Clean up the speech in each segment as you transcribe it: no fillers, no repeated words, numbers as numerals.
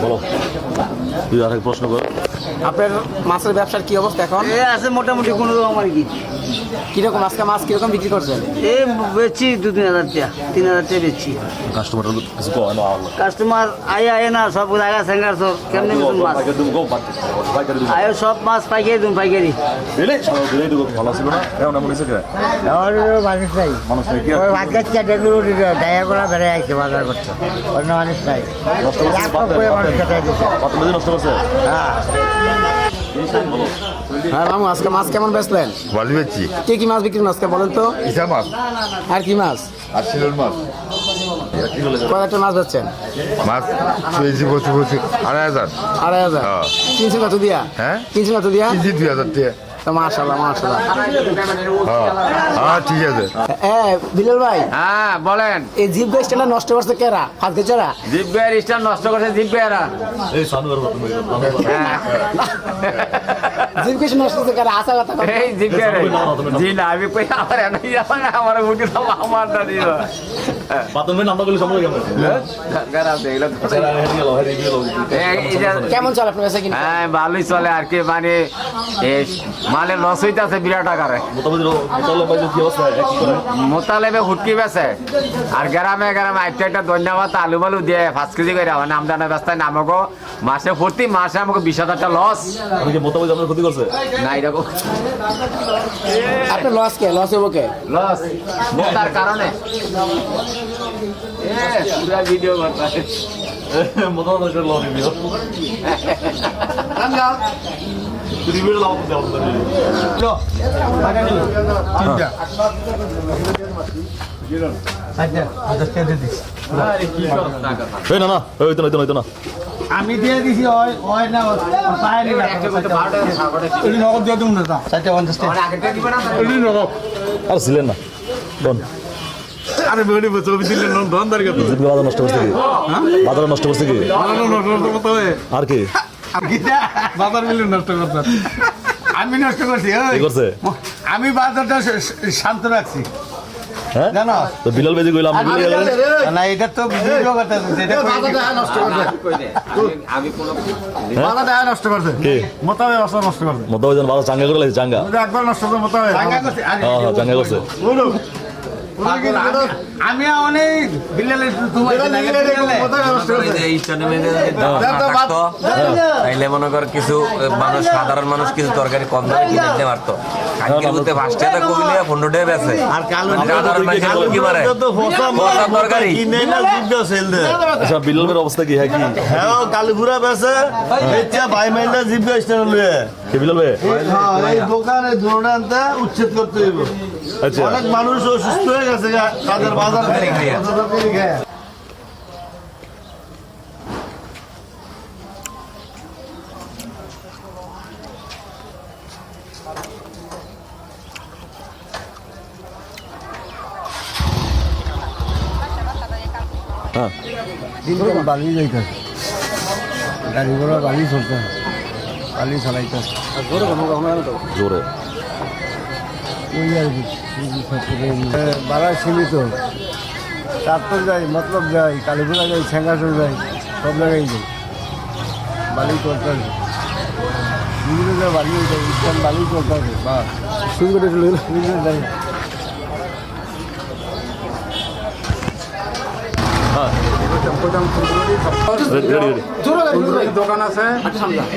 বলো, তুই আরেক প্রশ্ন কর। আপনার মাছের ব্যবসার কি অবস্থা এখন? আছে মোটামুটি কোনো রকম আর কি। কিরকম আজকে মাছ কিরকম বিক্রি করছেন? এই বেচছি 2-3 হাজার টাকা, 3 হাজার টাকা বেচছি। কাস্টমার কিছু কয় না আল্লাহ। কাস্টমার আয় না, সব জায়গা সেঙ্গার সব কেমনি বেচুন মাছ। আয় সব মাছ পাইকারি তুমি পাইকারি। ভালো ছিল না, এমন এমন হয়েছে কে? মানুষ নাই, মানুষ নাই কি আর? ওই ভাত খাচ্ছে ডায়া করা বেড়ে আসছে বাজার করতে, অন্য মানুষ নাই। নষ্ট করছে মানুষ খেতে দিচ্ছে। কত বেশি নষ্ট করছে? হ্যাঁ মামু, আজকে মাছ কেমন বেচলেন? ভালো বেচছি। কি কি মাছ বিক্রি করলেন আজকে বলেন তো? ইসা মাছ আর কি মাছ? আর শিলোর মাছ। কয়েকটা মাছ বেচছেন? মাছ পেয়েছি বসে বসে 2,500। 2,500? হ্যাঁ। কিনছেন কত দিয়া? হ্যাঁ কিনছেন কত দিয়া? কিনছি 2,000 টাকা। তো মাশাআল্লাহ মাশাআল্লাহ। হ্যাঁ হ্যাঁ ঠিক আছে। হ্যাঁ বিলাল ভাই, হ্যাঁ বলেন। এই জিপ গাছটা নষ্ট করছে কেরা? হাত গেছরা? জিপ ভাইয়ের স্টার নষ্ট করছে জিপ ভাইয়েরা। এই সানুয়ার কথা বলি। জিপ গাছ নষ্ট করছে কেরা? আসা কথা কও। এই জিপ ভাইয়ের জি না, আমি কই আমার এমনি আমার উঠে দাও আমার না দিও। বাতন ভাই নাম্বার করলে সম্ভব কেমন? গারাতে এগুলো তো আচ্ছা হেডি গেল হেডি গেল। এই যে কেমন চলে আপনার কাছে কিনা? হ্যাঁ ভালোই চলে আর কি, মানে এই মালে লস হইতাছে বিরাট আকারে। মোটামুটি চলো ভাই কি অবস্থা কি করে? মোতালেবে হুটকি বেছে আর গ্রামে গ্রামে একটা ধন্যবাদ আলু বালু দিয়ে 5 কেজি করে মানে আমদানি ব্যবস্থায় নামকো মাসে প্রতি মাসে আমাকে 20,000 টাকা লস। আমি কি মোটামুটি আপনার ক্ষতি করছে? না এরকম আপনার লস কে? লস হবো কে? লস মোতার কারণে পুরা ভিডিও করতে মোটামুটি একটা লস দিও। রিভিউ লাভ দাও এই না না ওই তো না আমি দিয়ে দিছি, ওই না পায়নি না। এটি নগদ দিয়ে দেবো না, 450 টাকা। এটি নগদ। আর ছিলেন না কোন আরে বেড়ি বছর দিলেন না, ধন্দার কথা। জিপি বাজার নষ্ট করছে কি? বাজার নষ্ট করছে কি? নষ্ট করতে হবে। আর কি আর কি বাজার মিলে নষ্ট করতে? আমি নষ্ট করছি। কি করছে? আমি বাজারটা শান্ত রাখছি, হ্যাঁ জানো? তো বিলাল বেজি কইলাম না এটা তো ভিডিও করতে যেটা নষ্ট করছে, আমি কোনো বাজারটা নষ্ট করছে, কি মোতাবে নষ্ট করছে। মোটামুটি বাজার চাঙ্গা করে লাগছে চাঙ্গা। একবার নষ্ট করছে মোতাবে। হ্যাঁ চাঙ্গা করছে। আমি অনেক বিল্লালে তাইলে মনে কর কিছু মানুষ সাধারণ মানুষ কিছু তরকারি কম দামে কিনে দিতে পারতো। কালকে বলতে 5 টাকা কমিলে 15 টাকা বেচে। আর সাধারণ মানুষ কি পারে তরকারি আচ্ছা বিলালের অবস্থা কি? হ্যাঁ কি হ্যাঁ কালীপুরা বেছে ভাই মাইন্ডা জিপে স্টেশন লয়ে কে বিলাল ভাই? এই দোকানে ধরুন আনতে উচ্ছেদ করতে হইব। আচ্ছা অনেক মানুষ অসুস্থ হয়ে গেছে তাদের বাজার হ্যাঁ দিনকাল বালি যাইতেছে, গাড়ি ঘোড়া বালি চলতে, বালি চালাইতেছে জোরে ওই আর কি বাড়া সীমিত। চাঁদপুর যাই, মতলব যাই, কালীপুরা যাই, সেঙ্গাচুর যাই, সব জায়গায় যাই, বালি চলতে আছে। বিভিন্ন জায়গায় বালি যাই, ইস্টান বালি চলতে আছে। বা সুন্দর যাই তন্দুরি দোকান আছে,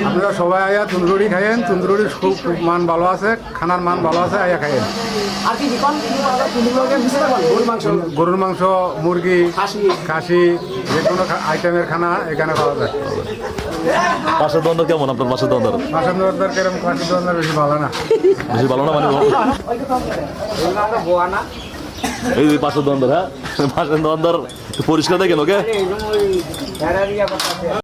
আপনারা সবাই আয়া তন্দুরি খাইয়েন। তন্দুরির খুব মান ভালো আছে, খানার মান ভালো আছে, আয়া খাইয়েন। আর কি বিকন গরুর মাংস, গরুর মাংস, মুরগি, খাসি, যে কোনো আইটেমের খানা এখানে পাওয়া যায়। পাশের দ্বন্দ্ব কেমন আপনার? পাশের দ্বন্দ্ব বাসার দরদার কেরম খাসি দরদার বেশি ভালো না, বেশি ভালো না মানে এই পাশের দ্বন্দ্ব। হ্যাঁ পাশের দ্বন্দ্ব পরিষ্কার দেখেন ওকে।